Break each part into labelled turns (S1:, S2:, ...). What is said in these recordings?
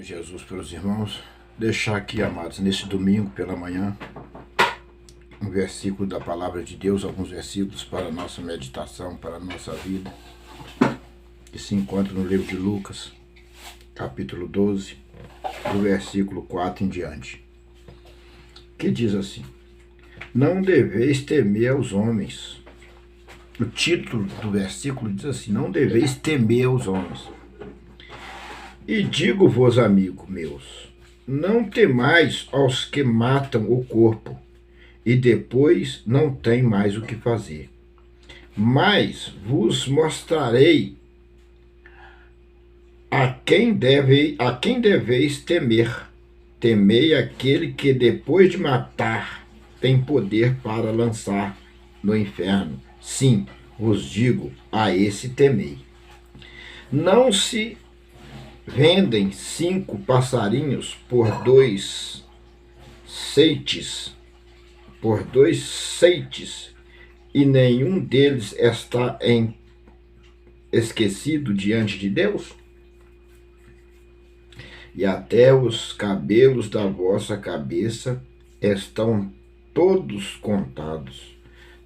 S1: Jesus pelos irmãos, deixar aqui, amados, nesse domingo pela manhã, um versículo da palavra de Deus, alguns versículos para a nossa meditação, para a nossa vida, que se encontra no livro de Lucas, capítulo 12, do versículo 4 em diante, que diz assim: não deveis temer aos homens. O título do versículo diz assim: não deveis temer aos homens. E digo-vos, amigos meus, não temais aos que matam o corpo, e depois não tem mais o que fazer. Mas vos mostrarei a quem deveis temer. Temei aquele que depois de matar tem poder para lançar no inferno. Sim, vos digo, a esse temei. Não se vendem 5 passarinhos por 2 ceites, e nenhum deles está esquecido diante de Deus? E até os cabelos da vossa cabeça estão todos contados.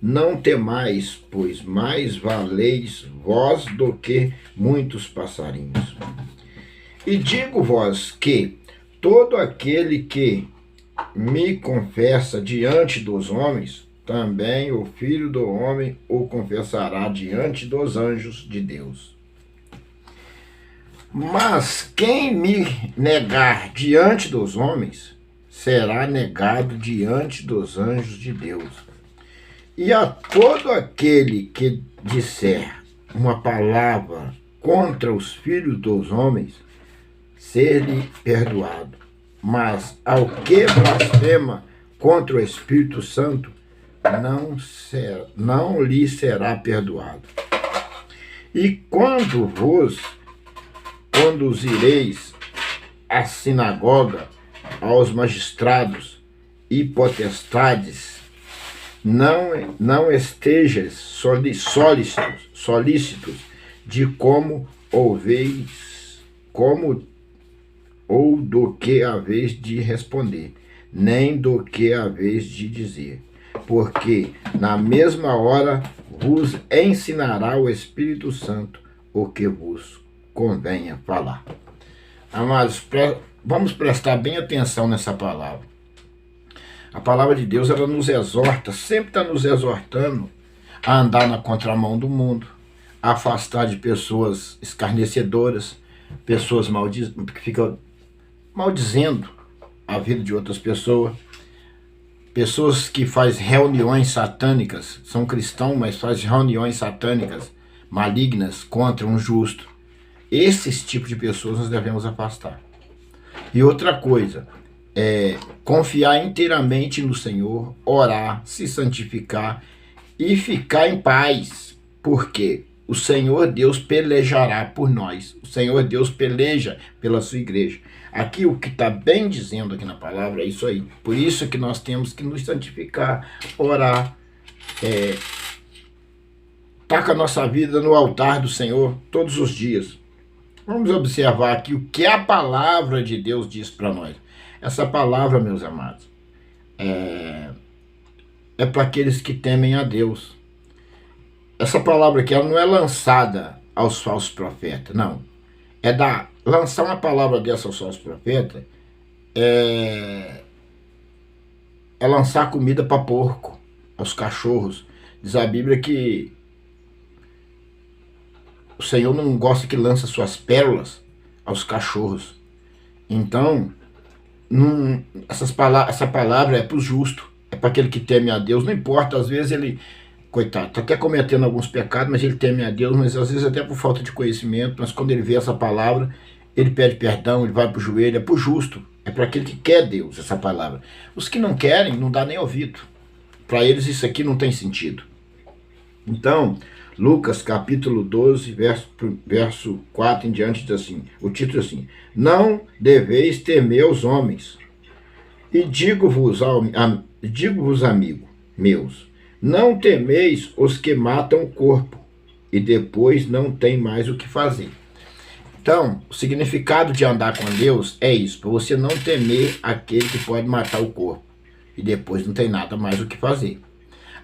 S1: Não temais, pois mais valeis vós do que muitos passarinhos. E digo-vos que todo aquele que me confessa diante dos homens, também o Filho do Homem o confessará diante dos anjos de Deus. Mas quem me negar diante dos homens, será negado diante dos anjos de Deus. E a todo aquele que disser uma palavra contra os filhos dos homens, ser-lhe perdoado. Mas ao que blasfema contra o Espírito Santo, não lhe será perdoado. E quando vos conduzireis à sinagoga, aos magistrados e potestades, não estejas solícitos de como ouveis, ou do que haveis de responder, nem do que haveis de dizer, porque na mesma hora vos ensinará o Espírito Santo o que vos convenha falar. Amados, vamos prestar bem atenção nessa palavra. A palavra de Deus, ela nos exorta, sempre está nos exortando a andar na contramão do mundo, a afastar de pessoas escarnecedoras, pessoas que ficam maldizendo a vida de outras pessoas, pessoas que fazem reuniões satânicas, são cristãos, mas fazem reuniões satânicas, malignas, contra um justo. Esses tipos de pessoas nós devemos afastar. E outra coisa, confiar inteiramente no Senhor, orar, se santificar e ficar em paz, porque o Senhor Deus pelejará por nós. O Senhor Deus peleja pela sua igreja. Aqui o que está bem dizendo aqui na palavra é isso aí. Por isso que nós temos que nos santificar, orar, estar com a nossa vida no altar do Senhor todos os dias. Vamos observar aqui o que a palavra de Deus diz para nós. Essa palavra, meus amados, é para aqueles que temem a Deus. Essa palavra aqui, ela não é lançada aos falsos profetas, não. Lançar uma palavra dessa aos falsos profetas é lançar comida para porco, aos cachorros. Diz a Bíblia que o Senhor não gosta que lança suas pérolas aos cachorros. Então, essa palavra é para o justo, é para aquele que teme a Deus. Não importa, às vezes ele, coitado, está até cometendo alguns pecados, mas ele teme a Deus, mas às vezes até por falta de conhecimento. Mas quando ele vê essa palavra, ele pede perdão, ele vai para o joelho. É para o justo, é para aquele que quer Deus, essa palavra. Os que não querem, não dá nem ouvido. Para eles isso aqui não tem sentido. Então, Lucas capítulo 12, verso 4 em diante, diz assim, o título é assim: não deveis temer os homens. E digo-vos, amigos meus, não temeis os que matam o corpo, e depois não tem mais o que fazer. Então, o significado de andar com Deus é isso, para você não temer aquele que pode matar o corpo. E depois não tem nada mais o que fazer.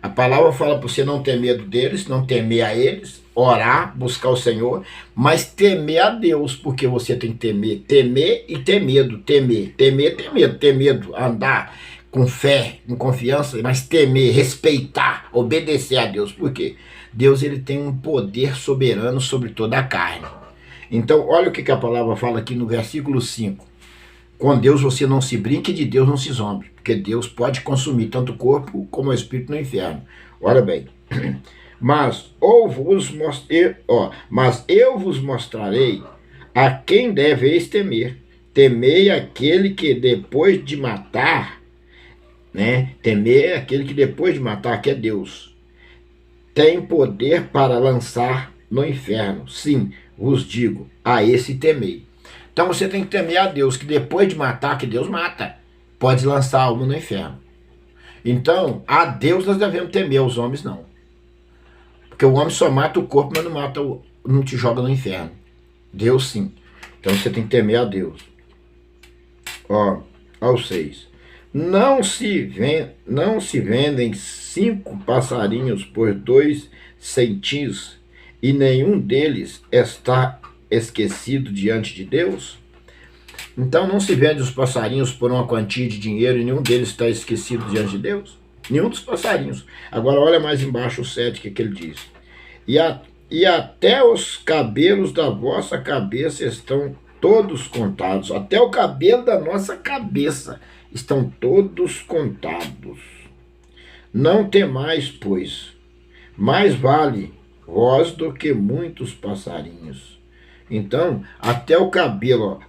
S1: A palavra fala para você não ter medo deles, não temer a eles, orar, buscar o Senhor, mas temer a Deus, porque você tem que temer e ter medo, temer, ter medo, ter medo, andar com fé, com confiança, mas temer, respeitar, obedecer a Deus. Por quê? Deus ele tem um poder soberano sobre toda a carne. Então, olha o que a palavra fala aqui no versículo 5. Com Deus você não se brinque, de Deus não se zombe, porque Deus pode consumir tanto o corpo como o espírito no inferno. Olha bem. Mas eu vos mostrarei a quem deveis temer. Temei aquele que depois de matar, né? Temei aquele que depois de matar, que é Deus, tem poder para lançar no inferno. Sim, vos digo, a esse temei. Então você tem que temer a Deus, que depois de matar, que Deus mata, pode lançar a alma no inferno. Então, a Deus nós devemos temer, os homens não. Porque o homem só mata o corpo, mas não te joga no inferno. Deus sim. Então você tem que temer a Deus. Ó, ao 6. Não se vendem 5 passarinhos por 2 centins, e nenhum deles está esquecido diante de Deus? Então não se vende os passarinhos por uma quantia de dinheiro e nenhum deles está esquecido diante de Deus? Nenhum dos passarinhos. Agora olha mais embaixo o 7, que ele diz. E até os cabelos da vossa cabeça estão todos contados. Até o cabelo da nossa cabeça estão todos contados. Não temais, pois, mais vale vós do que muitos passarinhos. Então, até o cabelo,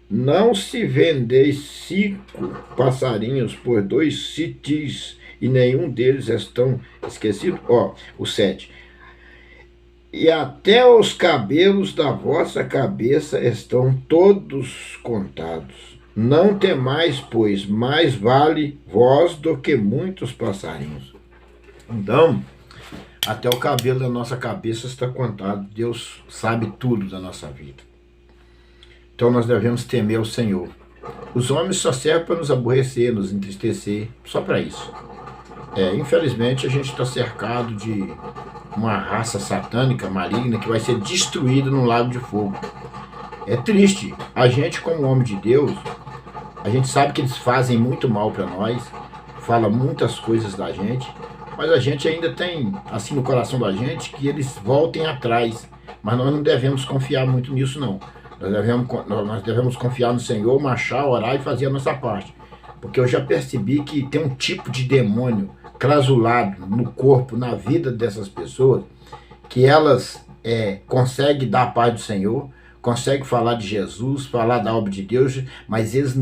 S1: não se vendeis 5 passarinhos por 2 citis, e nenhum deles estão esquecidos. O 7. E até os cabelos da vossa cabeça estão todos contados. Não temais, pois, mais vale vós do que muitos passarinhos. Então, até o cabelo da nossa cabeça está contado. Deus sabe tudo da nossa vida. Então nós devemos temer o Senhor. Os homens só servem para nos aborrecer, nos entristecer, só para isso. Infelizmente a gente está cercado de uma raça satânica, maligna, que vai ser destruída num lago de fogo. É triste. A gente, como homem de Deus, a gente sabe que eles fazem muito mal para nós, fala muitas coisas da gente, mas a gente ainda tem, assim no coração da gente, que eles voltem atrás. Mas nós não devemos confiar muito nisso, não. Nós devemos confiar no Senhor, marchar, orar e fazer a nossa parte. Porque eu já percebi que tem um tipo de demônio crasulado no corpo, na vida dessas pessoas, que elas conseguem dar a paz do Senhor, conseguem falar de Jesus, falar da obra de Deus, mas eles,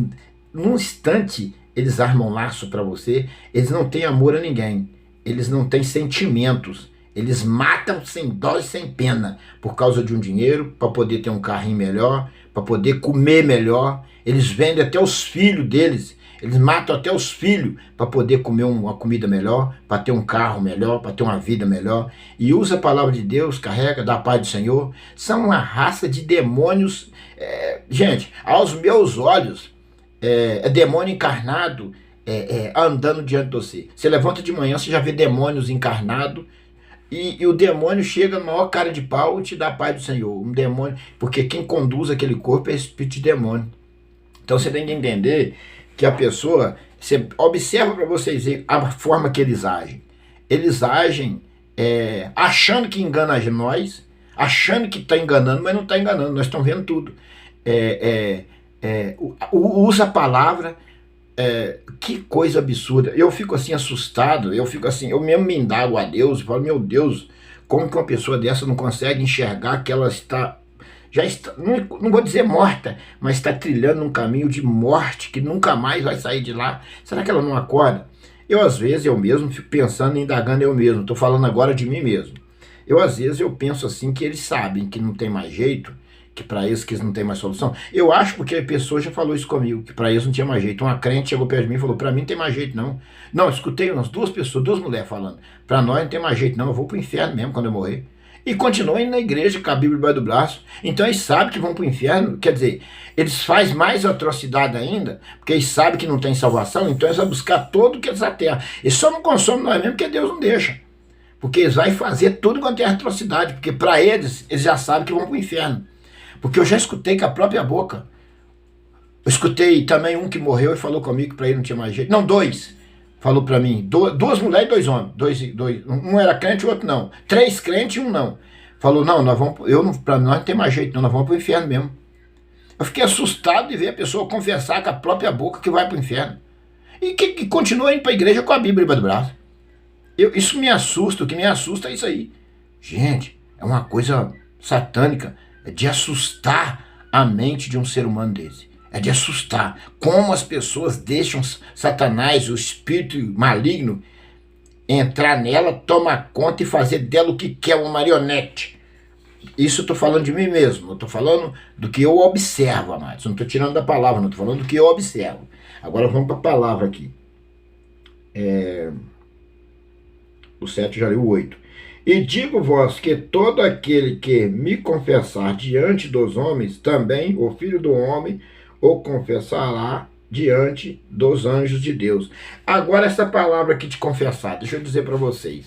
S1: num instante, eles armam laço para você, eles não têm amor a ninguém, eles não têm sentimentos, eles matam sem dó e sem pena, por causa de um dinheiro, para poder ter um carrinho melhor, para poder comer melhor. Eles vendem até os filhos deles, eles matam até os filhos para poder comer uma comida melhor, para ter um carro melhor, para ter uma vida melhor. E usa a palavra de Deus, carrega da paz do Senhor. São uma raça de demônios. Gente, aos meus olhos, é demônio encarnado andando diante de você. Você levanta de manhã, você já vê demônios encarnados. E o demônio chega na maior cara de pau e te dá a paz do Senhor. Um demônio, porque quem conduz aquele corpo é espírito de demônio. Então você tem que entender que a pessoa, você observa para vocês verem a forma que eles agem. Eles agem achando que engana nós, achando que está enganando, mas não está enganando. Nós estamos vendo tudo. Usa a palavra. Que coisa absurda. Eu fico assim assustado, eu mesmo me indago a Deus e falo, meu Deus, como que uma pessoa dessa não consegue enxergar que ela já está, não vou dizer morta, mas está trilhando um caminho de morte que nunca mais vai sair de lá. Será que ela não acorda? Às vezes, eu mesmo fico pensando, indagando eu mesmo, estou falando agora de mim mesmo. Às vezes, eu penso assim que eles sabem que não tem mais jeito, que para eles que eles não tem mais solução. Eu acho porque a pessoa já falou isso comigo, que para eles não tinha mais jeito. Uma crente chegou perto de mim e falou, para mim não tem mais jeito não. Não, eu escutei umas 2 pessoas, 2 mulheres falando, para nós não tem mais jeito não, eu vou pro inferno mesmo quando eu morrer. E continuam indo na igreja com a Bíblia debaixo do braço. Então eles sabem que vão para o inferno. Quer dizer, eles fazem mais atrocidade ainda, porque eles sabem que não tem salvação, então eles vão buscar tudo que eles aterram. Eles só não consomem nós mesmo porque Deus não deixa. Porque eles vão fazer tudo quanto é atrocidade, porque para eles já sabem que vão para o inferno. Porque eu já escutei com a própria boca. Eu escutei também um que morreu e falou comigo que para ele não tinha mais jeito. Não, dois. Falou para mim, duas mulheres e dois homens. Um era crente e o outro não. 3 crentes e um não. Falou, não, para nós não tem mais jeito, não, nós vamos para o inferno mesmo. Eu fiquei assustado de ver a pessoa confessar com a própria boca que vai para o inferno. E que continua indo para a igreja com a Bíblia debaixo do braço. Isso me assusta, o que me assusta é isso aí. Gente, é uma coisa satânica, é de assustar a mente de um ser humano desse. É de assustar como as pessoas deixam Satanás, o espírito maligno, entrar nela, tomar conta e fazer dela o que quer, uma marionete. Isso eu estou falando de mim mesmo, eu estou falando do que eu observo, amados. Não estou tirando da palavra, não estou falando do que eu observo. Agora vamos para a palavra aqui. O 7 já li o 8. E digo-vos que todo aquele que me confessar diante dos homens, também o Filho do Homem o confessará diante dos anjos de Deus. Agora essa palavra aqui de confessar, deixa eu dizer para vocês.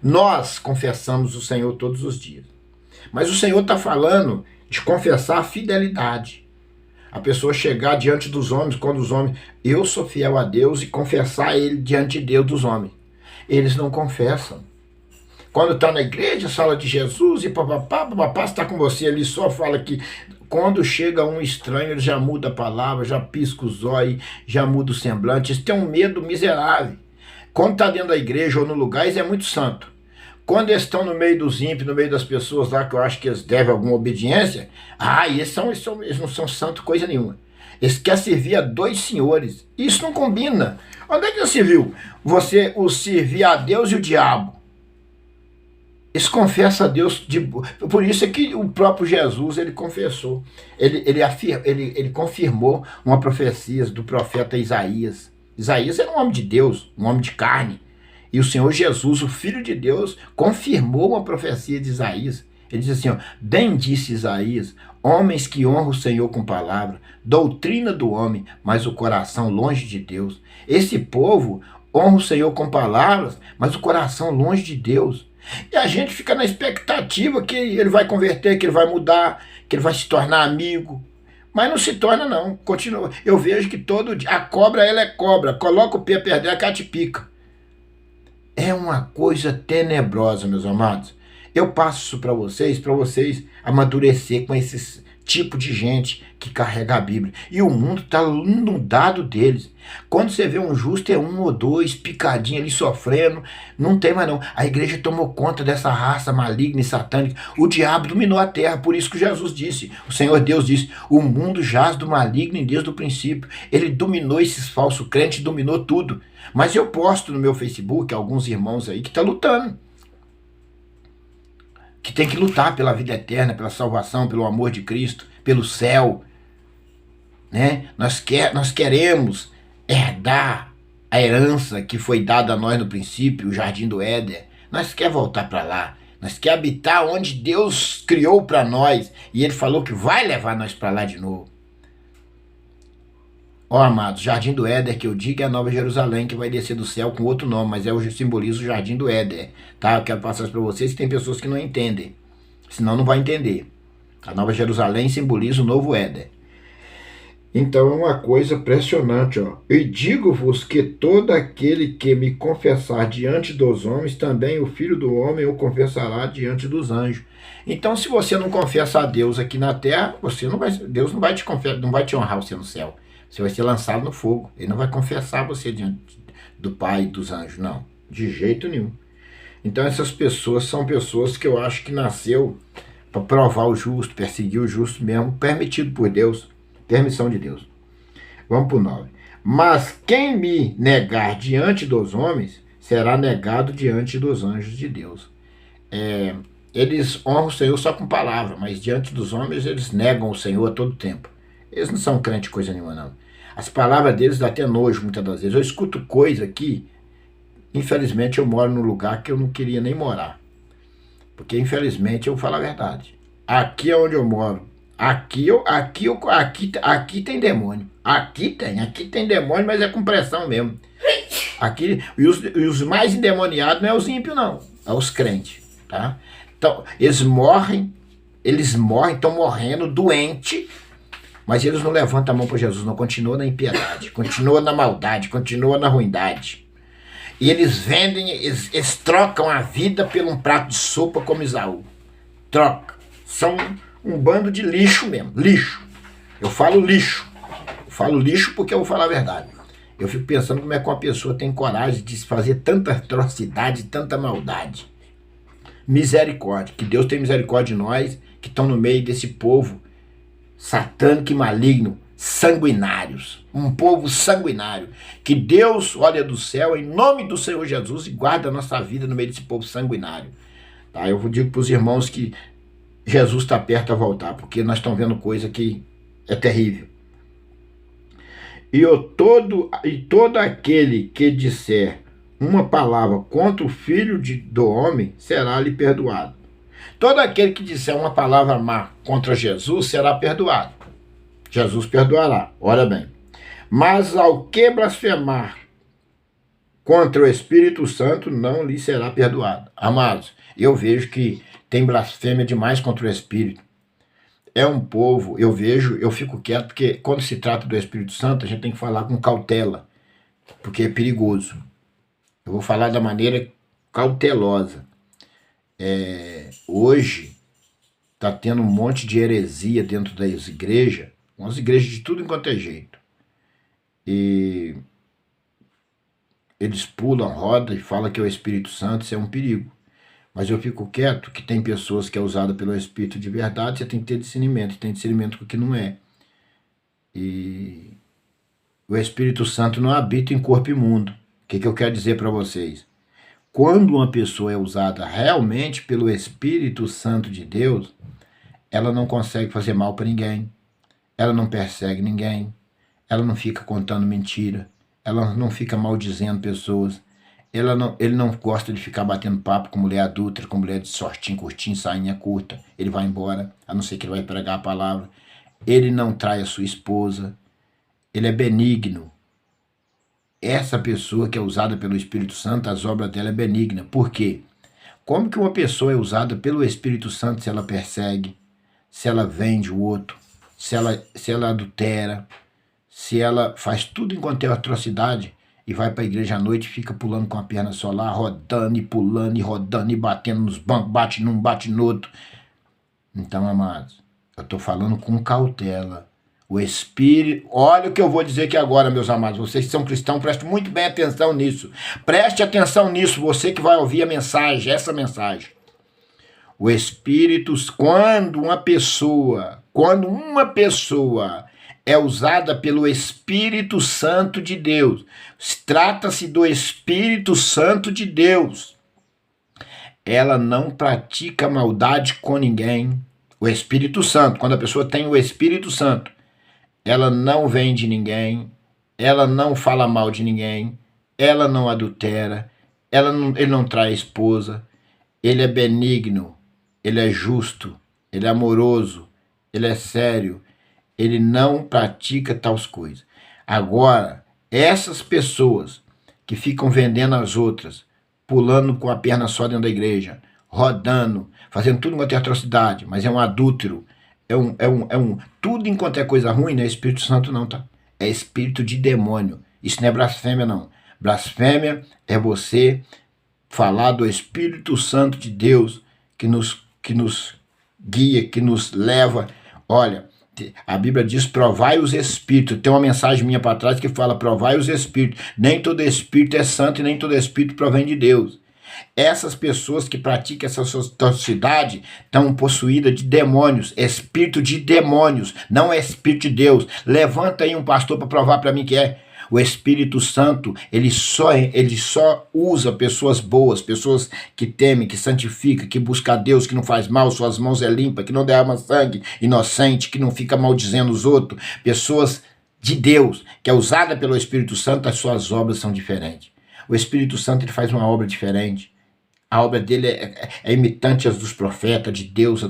S1: Nós confessamos o Senhor todos os dias. Mas o Senhor está falando de confessar a fidelidade. A pessoa chegar diante dos homens, quando os homens, eu sou fiel a Deus, e confessar Ele diante de Deus dos homens. Eles não confessam. Quando está na igreja, fala de Jesus e papapá, está com você ali, só fala que quando chega um estranho, ele já muda a palavra, já pisca os olhos, já muda o semblante. Eles têm um medo miserável. Quando está dentro da igreja ou no lugar, eles é muito santo. Quando eles estão no meio dos ímpios, no meio das pessoas lá, que eu acho que eles devem alguma obediência, eles não são santos coisa nenhuma. Eles querem servir a 2 senhores. Isso não combina. Onde é que você viu? Você o servir a Deus e o diabo. Eles confessam a Deus. Por isso é que o próprio Jesus, ele confessou. Ele confirmou uma profecia do profeta Isaías. Isaías era um homem de Deus, um homem de carne. E o Senhor Jesus, o Filho de Deus, confirmou uma profecia de Isaías. Ele diz assim, ó, bem disse Isaías, homens que honram o Senhor com palavra, doutrina do homem, mas o coração longe de Deus. Esse povo honra o Senhor com palavras, mas o coração longe de Deus. E a gente fica na expectativa que ele vai converter, que ele vai mudar, que ele vai se tornar amigo. Mas não se torna não, continua. Eu vejo que todo dia, a cobra ela é cobra, coloca o pé perto dela que ela te pica. É uma coisa tenebrosa, meus amados. Eu passo isso para vocês amadurecer com esse tipo de gente que carrega a Bíblia. E o mundo está inundado deles. Quando você vê um justo, é 1 ou 2 picadinho ali sofrendo. Não tem mais não. A igreja tomou conta dessa raça maligna e satânica. O diabo dominou a terra. Por isso que Jesus disse, o Senhor Deus disse, o mundo jaz do maligno desde o princípio. Ele dominou esses falsos crentes, dominou tudo. Mas eu posto no meu Facebook alguns irmãos aí que estão lutando. Que tem que lutar pela vida eterna, pela salvação, pelo amor de Cristo, pelo céu. Né? Nós queremos herdar a herança que foi dada a nós no princípio, o jardim do Éden. Nós queremos voltar para lá. Nós queremos habitar onde Deus criou para nós. E Ele falou que vai levar nós para lá de novo. Ó, amados, Jardim do Éden que eu digo é a Nova Jerusalém, que vai descer do céu com outro nome, mas simboliza o Jardim do Éden, tá? Eu quero passar isso para vocês, que tem pessoas que não entendem, senão não vai entender. A Nova Jerusalém simboliza o novo Éden. Então é uma coisa impressionante, ó. E digo-vos que todo aquele que me confessar diante dos homens, também o Filho do Homem o confessará diante dos anjos. Então, se você não confessa a Deus aqui na terra, Deus não vai te honrar você no céu. Você vai ser lançado no fogo. Ele não vai confessar você diante do Pai e dos anjos, não. De jeito nenhum. Então essas pessoas são pessoas que eu acho que nasceu para provar o justo, perseguir o justo mesmo, permitido por Deus, permissão de Deus. Vamos para o 9. Mas quem me negar diante dos homens, será negado diante dos anjos de Deus. Eles honram o Senhor só com palavra, mas diante dos homens eles negam o Senhor a todo tempo. Eles não são crente coisa nenhuma, não. As palavras deles dão até nojo muitas das vezes. Eu escuto coisa aqui, infelizmente eu moro num lugar que eu não queria nem morar. Porque, infelizmente, eu vou falar a verdade. Aqui é onde eu moro. Aqui tem demônio. Aqui tem demônio, mas é com pressão mesmo. Aqui, e os mais endemoniados não é os ímpios, não. É os crentes, tá? Então, eles morrem, estão morrendo, doente, mas eles não levantam a mão para Jesus, não. Continua na impiedade, continua na maldade, continua na ruindade. E eles vendem, eles trocam a vida por um prato de sopa como Isaú. Troca. São um bando de lixo mesmo, lixo. Eu falo lixo. Eu falo lixo porque eu vou falar a verdade. Eu fico pensando como é que uma pessoa tem coragem de fazer tanta atrocidade, tanta maldade. Misericórdia. Que Deus tenha misericórdia de nós que estão no meio desse povo satânico e maligno, sanguinários. Um povo sanguinário. Que Deus olha do céu em nome do Senhor Jesus e guarda a nossa vida no meio desse povo sanguinário. Tá? Eu digo para os irmãos que Jesus está perto a voltar, porque nós estamos vendo coisa que é terrível. E todo aquele que disser uma palavra contra o Filho do Homem será lhe perdoado. Todo aquele que disser uma palavra má contra Jesus será perdoado. Jesus perdoará, olha bem. Mas ao que blasfemar contra o Espírito Santo não lhe será perdoado. Amados, eu vejo que tem blasfêmia demais contra o Espírito. É um povo, eu fico quieto, porque quando se trata do Espírito Santo, a gente tem que falar com cautela, porque é perigoso. Eu vou falar da maneira cautelosa. Hoje está tendo um monte de heresia dentro das igrejas, umas igrejas de tudo enquanto é jeito. E eles pulam, rodam e falam que é o Espírito Santo, isso é um perigo. Mas eu fico quieto que tem pessoas que é usada pelo Espírito de verdade, você tem que ter discernimento, tem discernimento com o que não é. E o Espírito Santo não habita em corpo imundo. O que eu quero dizer para vocês? Quando uma pessoa é usada realmente pelo Espírito Santo de Deus, ela não consegue fazer mal para ninguém, ela não persegue ninguém, ela não fica contando mentira, ela não fica maldizendo pessoas, ele não gosta de ficar batendo papo com mulher adulta, com mulher de shortinho, curtinho, sainha curta. Ele vai embora, a não ser que ele vai pregar a palavra. Ele não trai a sua esposa. Ele é benigno. Essa pessoa que é usada pelo Espírito Santo, as obras dela é benigna. Por quê? Como que uma pessoa é usada pelo Espírito Santo se ela persegue, se ela vende o outro, se ela adultera, se ela faz tudo enquanto é atrocidade, e vai para a igreja à noite e fica pulando com a perna só lá, rodando e pulando e rodando e batendo nos bancos, bate num, bate no outro. Então, amados, eu estou falando com cautela. O Espírito... Olha o que eu vou dizer aqui agora, meus amados. Vocês que são cristãos, prestem muito bem atenção nisso. Preste atenção nisso, você que vai ouvir a mensagem, essa mensagem. O Espírito, quando uma pessoa é usada pelo Espírito Santo de Deus. Trata-se do Espírito Santo de Deus. Ela não pratica maldade com ninguém. O Espírito Santo, quando a pessoa tem o Espírito Santo, ela não vende ninguém, ela não fala mal de ninguém, ela não adultera, ele não trai a esposa, ele é benigno, ele é justo, ele é amoroso, ele é sério, ele não pratica tais coisas. Agora, essas pessoas que ficam vendendo as outras, pulando com a perna só dentro da igreja, rodando, fazendo tudo enquanto é atrocidade, mas é um adúltero, tudo enquanto é coisa ruim, não é Espírito Santo não, tá? É espírito de demônio. Isso não é blasfêmia não. Blasfêmia é você falar do Espírito Santo de Deus que nos guia, que nos leva. Olha, a Bíblia diz, provai os espíritos. Tem uma mensagem minha para trás que fala, provai os espíritos. Nem todo espírito é santo e nem todo espírito provém de Deus. Essas pessoas que praticam essa toxicidade estão possuídas de demônios, espírito de demônios, não é espírito de Deus. Levanta aí um pastor para provar para mim que é. O Espírito Santo, ele só usa pessoas boas, pessoas que temem, que santificam, que buscam a Deus, que não faz mal, suas mãos é limpa, que não derrama sangue, inocente, que não fica maldizendo os outros. Pessoas de Deus, que é usada pelo Espírito Santo, as suas obras são diferentes. O Espírito Santo ele faz uma obra diferente. A obra dele é imitante as dos profetas, de Deus,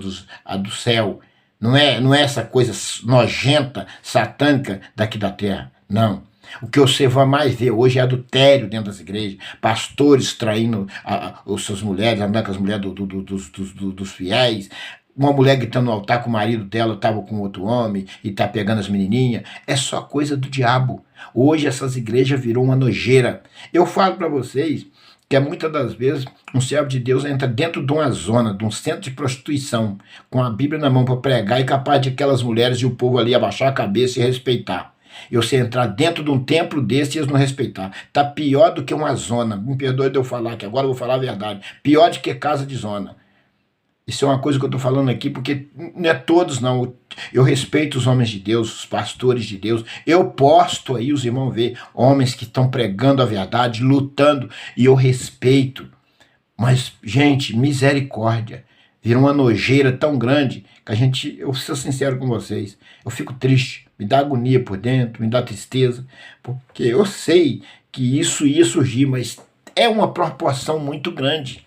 S1: a do céu. Não é essa coisa nojenta, satânica daqui da terra. Não. O que você vai mais ver hoje é adultério dentro das igrejas, pastores traindo as suas mulheres, andando com as mulheres dos fiéis, uma mulher gritando no altar que o marido dela estava com outro homem e está pegando as menininhas. É só coisa do diabo. Hoje essas igrejas virou uma nojeira. Eu falo para vocês que muitas das vezes um servo de Deus entra dentro de uma zona, de um centro de prostituição, com a Bíblia na mão para pregar e capaz de aquelas mulheres e o povo ali abaixar a cabeça e respeitar. E você entrar dentro de um templo desse e eles não respeitar. Tá pior do que uma zona. Me perdoe de eu falar, que agora eu vou falar a verdade. Pior do que casa de zona. Isso é uma coisa que eu estou falando aqui, porque não é todos não. Eu respeito os homens de Deus, os pastores de Deus. Eu posto aí, os irmãos ver, homens que estão pregando a verdade, lutando, e eu respeito. Mas, gente, misericórdia. Vira uma nojeira tão grande que eu vou ser sincero com vocês, eu fico triste, me dá agonia por dentro, me dá tristeza, porque eu sei que isso ia surgir, mas é uma proporção muito grande.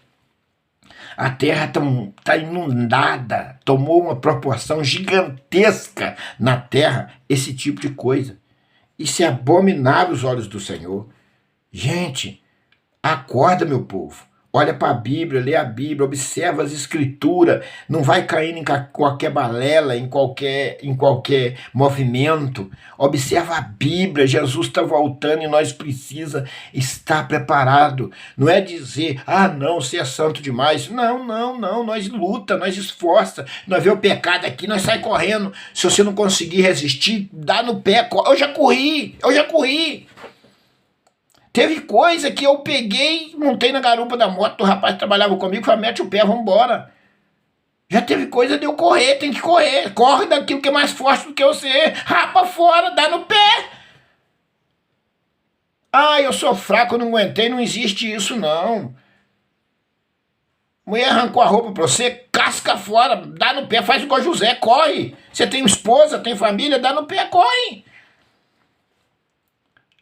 S1: A terra está inundada, tomou uma proporção gigantesca na terra esse tipo de coisa. Isso é abominável aos olhos do Senhor. Gente, acorda, meu povo. Olha para a Bíblia, lê a Bíblia, observa as escrituras, não vai caindo em qualquer balela, em qualquer movimento. Observa a Bíblia, Jesus está voltando e nós precisa estar preparado. Não é dizer, não, você é santo demais. Não, nós luta, nós esforça, nós vê o pecado aqui, nós sai correndo. Se você não conseguir resistir, dá no pé. Eu já corri. Teve coisa que eu peguei, montei na garupa da moto do rapaz que trabalhava comigo, falei, mete o pé, vamos embora. Já teve coisa de eu correr, tem que correr. Corre daquilo que é mais forte do que você. Rapa fora, dá no pé. Eu sou fraco, eu não aguentei, não existe isso não. Mulher arrancou a roupa pra você, casca fora, dá no pé, faz igual José, corre. Você tem esposa, tem família, dá no pé, corre.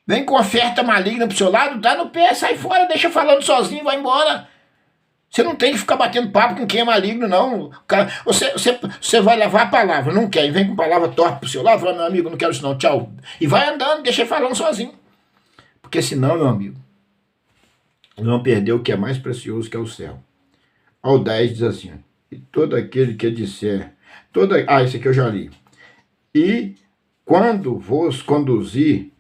S1: Vem com oferta maligna pro seu lado, dá no pé, sai fora, deixa falando sozinho, vai embora. Você não tem que ficar batendo papo com quem é maligno, não. Você vai levar a palavra, não quer, e vem com palavra torta pro seu lado, fala, meu amigo, não quero isso não, tchau. E vai andando, deixa ele falando sozinho. Porque senão, meu amigo, nós vamos perder o que é mais precioso, que é o céu. Ao 10 diz assim, e todo aquele que disser, isso aqui eu já li. E quando vos conduzir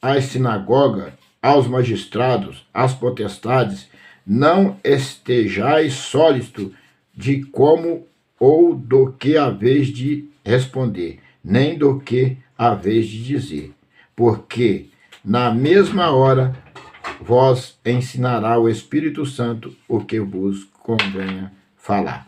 S1: às sinagogas, aos magistrados, às potestades, não estejais sólidos de como ou do que haveis de responder, nem do que haveis de dizer, porque na mesma hora vos ensinará o Espírito Santo o que vos convenha falar.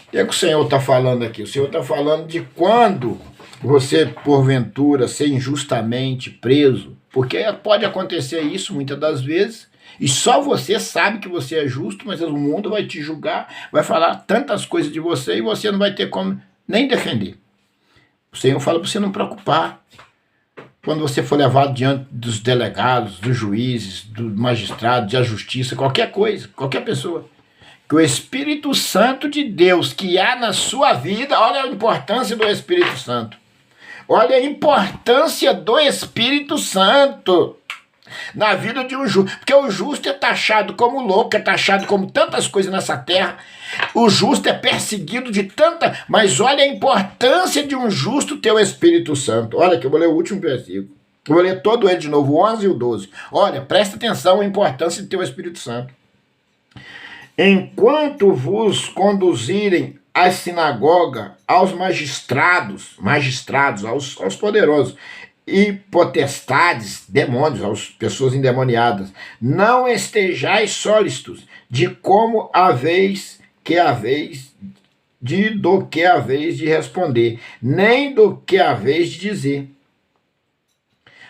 S1: O que é que o Senhor está falando aqui? O Senhor está falando de quando você, porventura, ser injustamente preso, porque pode acontecer isso muitas das vezes, e só você sabe que você é justo, mas o mundo vai te julgar, vai falar tantas coisas de você e você não vai ter como nem defender. O Senhor fala para você não preocupar. Quando você for levado diante dos delegados, dos juízes, do magistrado, da justiça, qualquer coisa, qualquer pessoa, que o Espírito Santo de Deus que há na sua vida, olha a importância do Espírito Santo. Olha a importância do Espírito Santo na vida de um justo. Porque o justo é taxado como louco, é taxado como tantas coisas nessa terra. O justo é perseguido de tanta... Mas olha a importância de um justo ter o Espírito Santo. Olha que eu vou ler o último versículo. Eu vou ler todo ele de novo, o 11 e o 12. Olha, presta atenção à importância de ter o Espírito Santo. Enquanto vos conduzirem à sinagoga, aos magistrados, aos poderosos, e potestades, demônios, às pessoas endemoniadas, não estejais sólidos de como do que haveis de responder, nem do que haveis de dizer.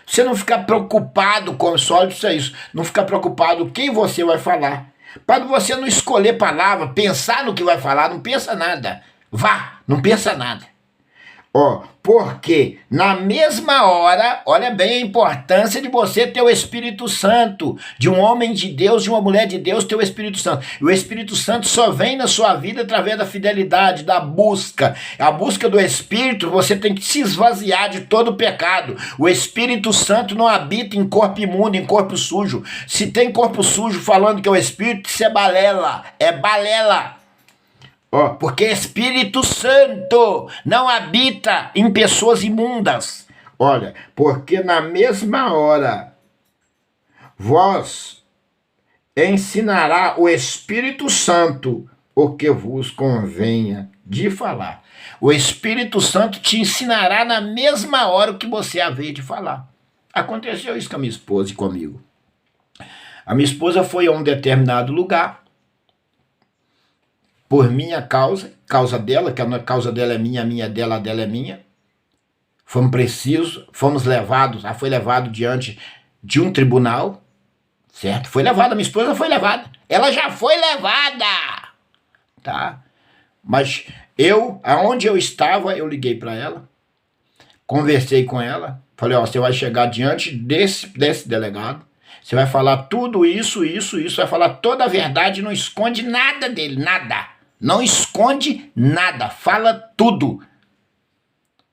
S1: Você não ficar preocupado com sólido, isso é isso, não ficar preocupado quem você vai falar, para você não escolher palavra, pensar no que vai falar, não pensa nada, não pensa nada. Porque na mesma hora, olha bem a importância de você ter o Espírito Santo, de um homem de Deus, de uma mulher de Deus ter o Espírito Santo. E o Espírito Santo só vem na sua vida através da fidelidade, da busca. A busca do Espírito, você tem que se esvaziar de todo o pecado. O Espírito Santo não habita em corpo imundo, em corpo sujo. Se tem corpo sujo falando que é o Espírito, isso é balela, é balela. Porque Espírito Santo não habita em pessoas imundas. Olha, porque na mesma hora vós ensinará o Espírito Santo o que vos convenha de falar. O Espírito Santo te ensinará na mesma hora o que você haver de falar. Aconteceu isso com a minha esposa e comigo. A minha esposa foi a um determinado lugar por minha causa dela, que a causa dela é minha é dela, a dela é minha. Fomos levados, ela foi levado diante de um tribunal, certo? Foi levada, minha esposa foi levada. Ela já foi levada, tá? Mas aonde eu estava, eu liguei para ela, conversei com ela, falei, você vai chegar diante desse delegado, você vai falar tudo isso, vai falar toda a verdade, não esconde nada dele, nada. Não esconde nada, fala tudo.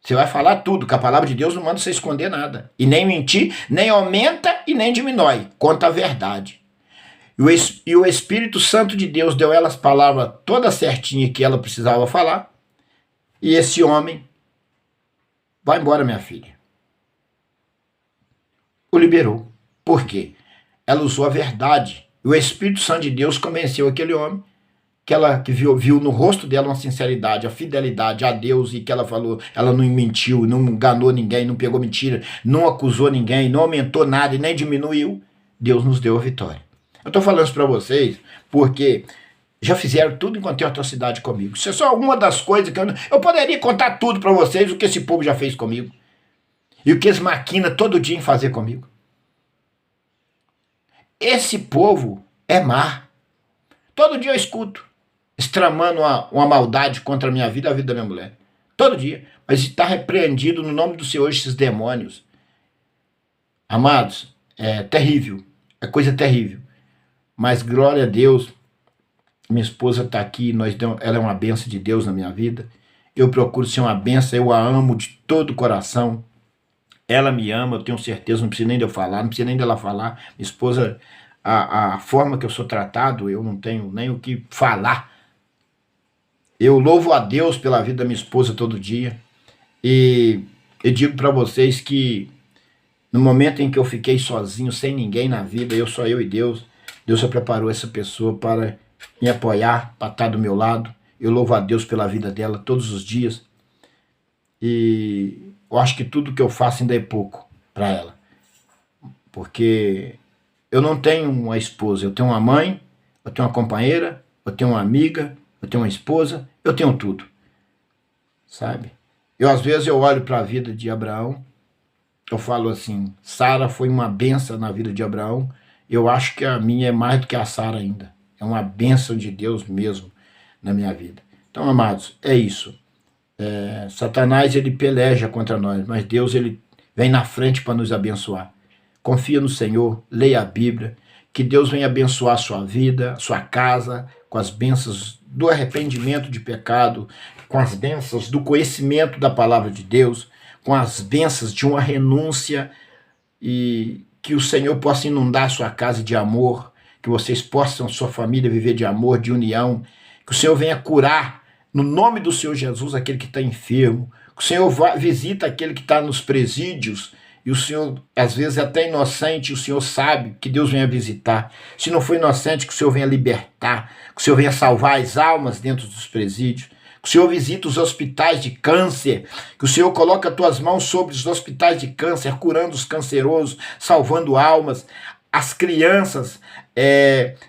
S1: Você vai falar tudo, que a palavra de Deus não manda você esconder nada. E nem mentir, nem aumenta e nem diminui. Conta a verdade. E o Espírito Santo de Deus deu ela as palavras todas certinhas que ela precisava falar. E esse homem, vai embora, minha filha. O liberou. Por quê? Ela usou a verdade. E o Espírito Santo de Deus convenceu aquele homem que viu no rosto dela uma sinceridade, a fidelidade a Deus, e que ela falou, ela não mentiu, não enganou ninguém, não pegou mentira, não acusou ninguém, não aumentou nada e nem diminuiu. Deus nos deu a vitória. Eu estou falando isso para vocês porque já fizeram tudo enquanto tem atrocidade comigo. Isso é só uma das coisas que eu poderia contar tudo para vocês, o que esse povo já fez comigo e o que eles maquinam todo dia em fazer comigo. Esse povo é má. Todo dia eu escuto tramando uma maldade contra a minha vida e a vida da minha mulher. Todo dia. Mas está repreendido no nome do Senhor esses demônios. Amados, é terrível. É coisa terrível. Mas glória a Deus, minha esposa está aqui, ela é uma bênção de Deus na minha vida. Eu procuro ser uma bênção, eu a amo de todo o coração. Ela me ama, eu tenho certeza, não precisa nem de eu falar, não precisa nem dela falar. Minha esposa, a forma que eu sou tratado, eu não tenho nem o que falar. Eu louvo a Deus pela vida da minha esposa todo dia. E eu digo para vocês que no momento em que eu fiquei sozinho, sem ninguém na vida, só eu e Deus, Deus já preparou essa pessoa para me apoiar, para estar do meu lado. Eu louvo a Deus pela vida dela todos os dias. E eu acho que tudo que eu faço ainda é pouco para ela. Porque eu não tenho uma esposa, eu tenho uma mãe, eu tenho uma companheira, eu tenho uma amiga, eu tenho uma esposa, eu tenho tudo, sabe? Às vezes eu olho para a vida de Abraão, eu falo assim, Sara foi uma benção na vida de Abraão, eu acho que a minha é mais do que a Sara ainda, é uma bênção de Deus mesmo na minha vida. Então, amados, é isso. Satanás, ele peleja contra nós, mas Deus, ele vem na frente para nos abençoar. Confia no Senhor, leia a Bíblia, que Deus venha abençoar a sua vida, a sua casa, com as bênçãos do arrependimento de pecado, com as bênçãos do conhecimento da palavra de Deus, com as bênçãos de uma renúncia, e que o Senhor possa inundar a sua casa de amor, que vocês possam, sua família, viver de amor, de união, que o Senhor venha curar, no nome do Senhor Jesus, aquele que está enfermo, que o Senhor visita aquele que está nos presídios, e o Senhor, às vezes, é até inocente, o Senhor sabe, que Deus venha visitar. Se não for inocente, que o Senhor venha libertar, que o Senhor venha salvar as almas dentro dos presídios, que o Senhor visita os hospitais de câncer, que o Senhor coloque as tuas mãos sobre os hospitais de câncer, curando os cancerosos, salvando almas, as crianças,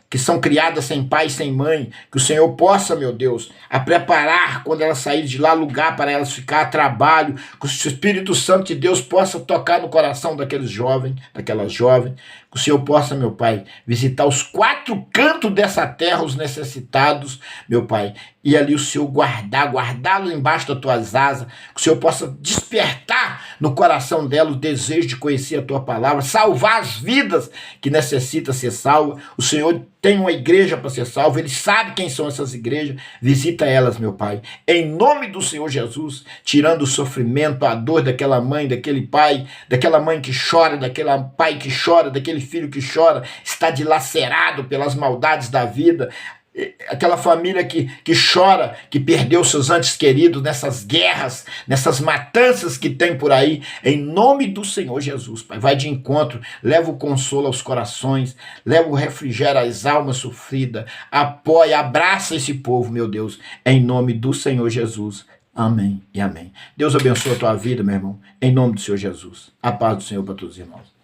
S1: que são criadas sem pai, sem mãe, que o Senhor possa, meu Deus, a preparar quando elas saírem de lá, lugar para elas ficar, trabalho, que o Espírito Santo de Deus possa tocar no coração daqueles jovens, daquelas jovens, que o Senhor possa, meu Pai, visitar os 4 cantos dessa terra, os necessitados, meu Pai, e ali o Senhor guardá-lo embaixo das tuas asas, que o Senhor possa despertar no coração dela o desejo de conhecer a tua palavra, salvar as vidas que necessitam ser salvas. O Senhor tem uma igreja para ser salva, Ele sabe quem são essas igrejas, visita elas, meu Pai, em nome do Senhor Jesus, tirando o sofrimento, a dor daquela mãe, daquele pai, daquela mãe que chora, daquele pai que chora, daquele filho que chora, está dilacerado pelas maldades da vida, aquela família que chora, que perdeu seus entes queridos nessas guerras, nessas matanças que tem por aí, em nome do Senhor Jesus, Pai, vai de encontro, leva o consolo aos corações, leva o refrigério às almas sofridas, apoia, abraça esse povo, meu Deus, em nome do Senhor Jesus, amém e amém. Deus abençoe a tua vida, meu irmão, em nome do Senhor Jesus, a paz do Senhor para todos os irmãos.